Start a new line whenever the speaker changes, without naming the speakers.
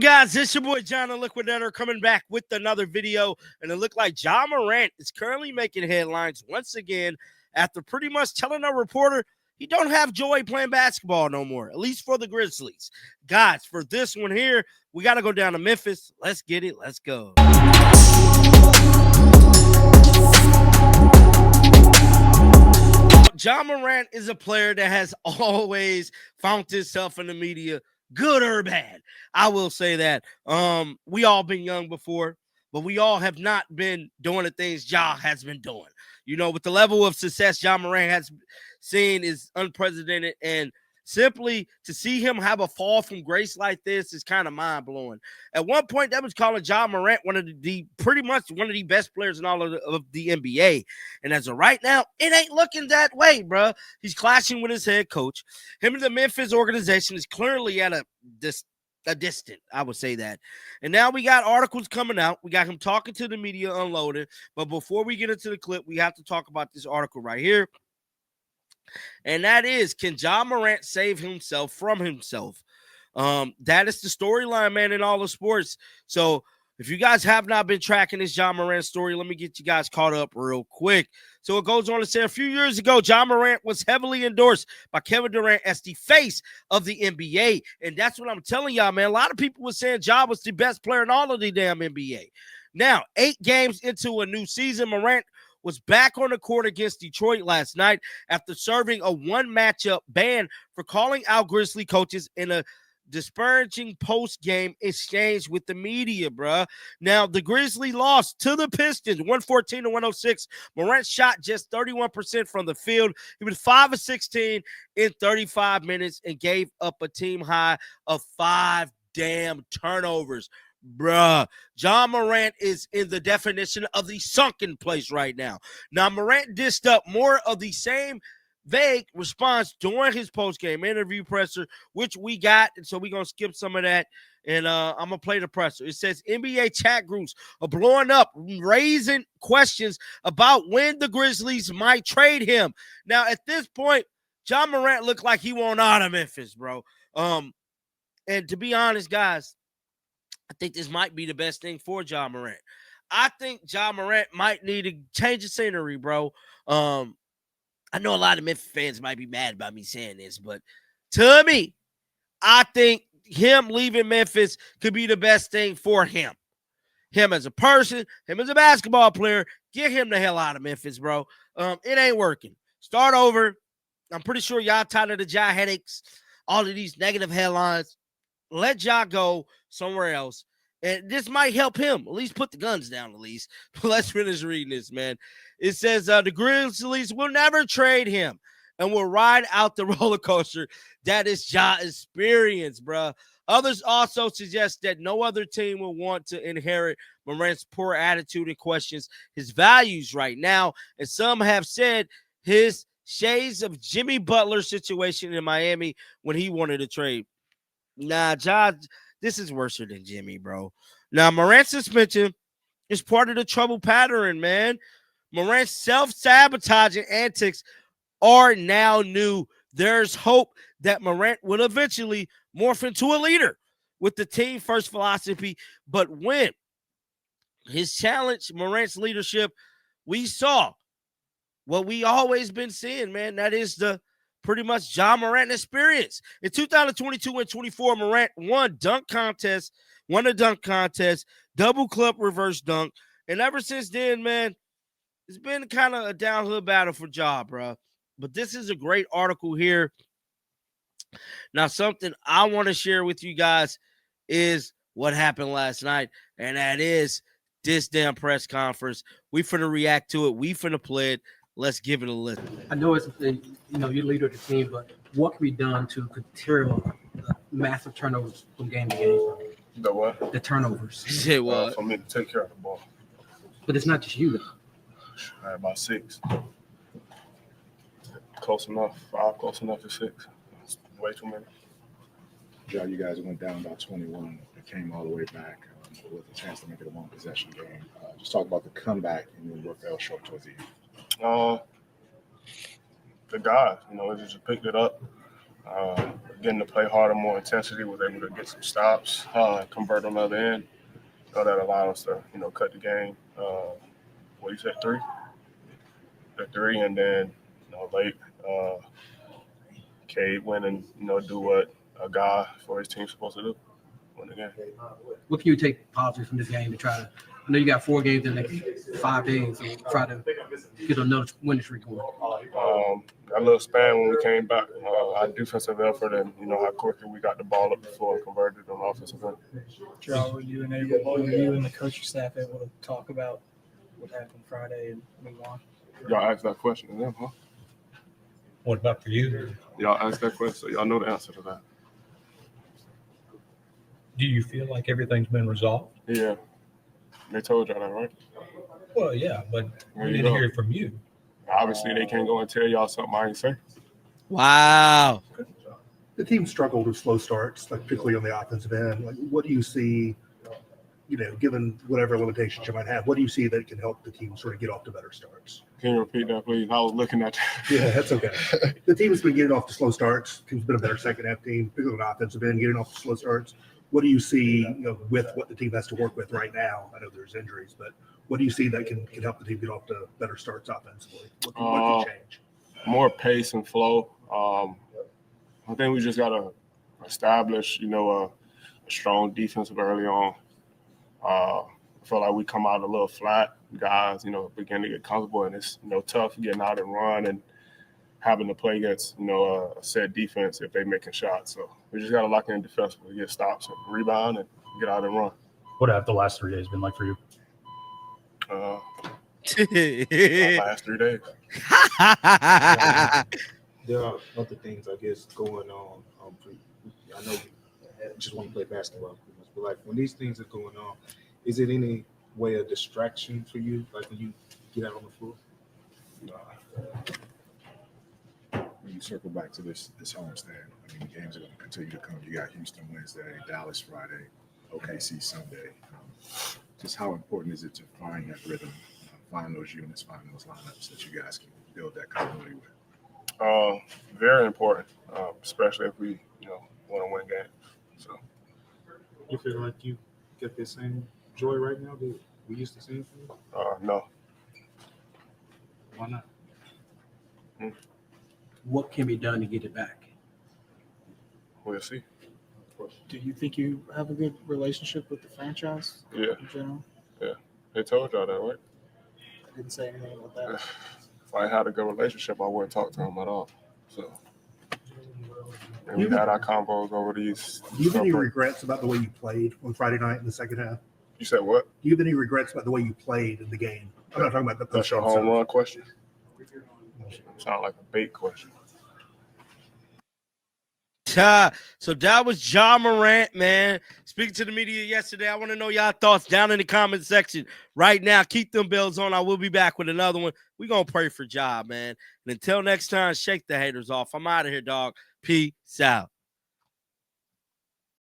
Guys, it's your boy John the Liquidator coming back with another video, and it looked like Ja Morant is currently making headlines once again after pretty much telling a reporter he don't have joy playing basketball no more, at least for the Grizzlies. Guys, for this one here, we got to go down to Memphis. Let's get it. Let's go. Ja Morant is a player that has always found himself in the media, good or bad. I will say that. We all been young before, but we all have not been doing the things Ja has been doing. You know, with the level of success Ja Morant has seen is unprecedented, and simply to see him have a fall from grace like this is kind of mind blowing. At one point, that was calling Ja Morant one of the pretty much one of the best players in all of the NBA. And as of right now, it ain't looking that way, bro. He's clashing with his head coach. Him and the Memphis organization is clearly at a distant, I would say that. And now we got articles coming out. We got him talking to the media, unloading. But before we get into the clip, we have to talk about this article right here. And that is, can Ja Morant save himself from himself? That is the storyline, man, in all of sports. So if you guys have not been tracking this Ja Morant story, let me get you guys caught up real quick. So it goes on to say a few years ago, Ja Morant was heavily endorsed by Kevin Durant as the face of the NBA. And that's what I'm telling y'all, man. A lot of people were saying Ja was the best player in all of the damn NBA. Now, 8 games into a new season, Morant was back on the court against Detroit last night after serving a one-matchup ban for calling out Grizzly coaches in a disparaging post-game exchange with the media, bruh. Now, the Grizzlies lost to the Pistons, 114-106. Morant shot just 31% from the field. He was 5 of 16 in 35 minutes and gave up a team high of 5 damn turnovers. Bruh, Ja Morant is in the definition of the sunken place right now. Now, Morant dished up more of the same vague response during his post-game interview presser, which we got, and so we're going to skip some of that, and I'm going to play the presser. It says NBA chat groups are blowing up, raising questions about when the Grizzlies might trade him. Now, at this point, Ja Morant looked like he won't out of Memphis, bro. And to be honest, guys, I think this might be the best thing for Ja Morant. I think Ja Morant might need to change the scenery, bro. I know a lot of Memphis fans might be mad about me saying this, but to me, I think him leaving Memphis could be the best thing for him. Him as a person, him as a basketball player, get him the hell out of Memphis, bro. It ain't working. Start over. I'm pretty sure y'all tired of the Ja headaches, all of these negative headlines. Let Ja go somewhere else. And this might help him. At least put the guns down, at least. But let's finish reading this, man. It says the Grizzlies will never trade him and will ride out the roller coaster that is Ja experience, bro. Others also suggest that no other team will want to inherit Morant's poor attitude and questions his values right now. And some have said his shades of Jimmy Butler situation in Miami when he wanted to trade. Nah, Ja, this is worse than Jimmy, bro. Now, Morant's suspension is part of the trouble pattern, man. Morant's self-sabotaging antics are now new. There's hope that Morant will eventually morph into a leader with the team first philosophy. But when his challenge Morant's leadership, we saw what we always been seeing, man. That is the pretty much Ja Morant experience. In 2022 and 24, Morant won a dunk contest, double club reverse dunk. And ever since then, man, it's been kind of a downhill battle for Ja, bro. But this is a great article here. Now, something I want to share with you guys is what happened last night, and that is this damn press conference. We finna react to it. We finna play it. Let's give it a listen.
I know it's you're leader of the team, but what can be done to curtail massive turnovers from game to game?
The what?
The turnovers.
Shit, what?
For me to take care of the ball.
But it's not just you, though.
I had about 6. Close enough. 5 close enough to 6. That's way too many.
Yeah, you guys went down by 21. It came all the way back with a chance to make it a one-possession game. Just talk about the comeback and then what fell short towards the end.
The guys, they just picked it up. Getting to play harder, more intensity, was able to get some stops, convert on the other end. So that allowed us to, cut the game. What you said, 3? The 3, and then, late, Cade went and, do what a guy for his team's supposed to do. Win the game.
What can you take positive from this game to try to? I know you got 4 games in the next 5 days, so try to get another winning streak going.
That little span when we came back, our defensive effort and how quickly we got the ball up before and converted on offensive end.
Joe, were you and the coaching staff able to talk about what happened Friday and move on?
Y'all asked that question to them, huh?
What about for you?
Y'all asked that question, so y'all know the answer to that.
Do you feel like everything's been resolved?
Yeah. They told y'all that, right?
Well, yeah, but
There
we
you
didn't
go.
hear it from you.
Obviously, they can't go and tell y'all something I ain't say.
Wow.
The team struggled with slow starts, like particularly on the offensive end. Like, what do you see, given whatever limitations you might have, what do you see that can help the team sort of get off to better starts?
Can you repeat that, please? I was looking at you.
Yeah, that's okay. The team's been getting off to slow starts. Team's been a better second half team, particularly on the offensive end, getting off to slow starts. What do you see, with what the team has to work with right now? I know there's injuries, but what do you see that can help the team get off to better starts offensively? What can change?
More pace and flow. I think we just got to establish, a strong defensive early on. I feel like we come out a little flat. Guys, begin to get comfortable, and it's, tough getting out and run and having to play against, a set defense if they're making shots. So we just got to lock in defensively, get stops and rebound and get out and run.
What have the last 3 days been like for you?
Last 3 days.
There are other things, I guess, going on. I know you just want to play basketball, but like when these things are going on, is it any way of distraction for you, like when you get out on the floor?
When you circle back to this homestand, I mean, the games are going to continue to come. You got Houston Wednesday, Dallas Friday, OKC Sunday. Just how important is it to find that rhythm, find those units, find those lineups that you guys can build that continuity with?
Very important, especially if we, want to win games. So
You feel like you get the same joy right now that we used to see?
no.
Why not?
What can be done to get it back?
We'll see.
Do you think you have a good relationship with the franchise
Yeah,
in general?
they told y'all that, right?
I didn't say anything about that.
If I had a good relationship, I wouldn't talk to him at all. So, and we had our combos over these.
Do you have any regrets about the way you played on Friday night in the second half?
You said what?
Do you have any regrets about the way you played in the game? I'm not talking about the
That's your
post-game
home
stuff.
run question? Sound like a bait question.
So that was Ja Morant, man. Speaking to the media yesterday, I want to know y'all thoughts down in the comment section right now. Keep them bells on. I will be back with another one. We're going to pray for Ja, man. And until next time, shake the haters off. I'm out of here, dog. Peace out.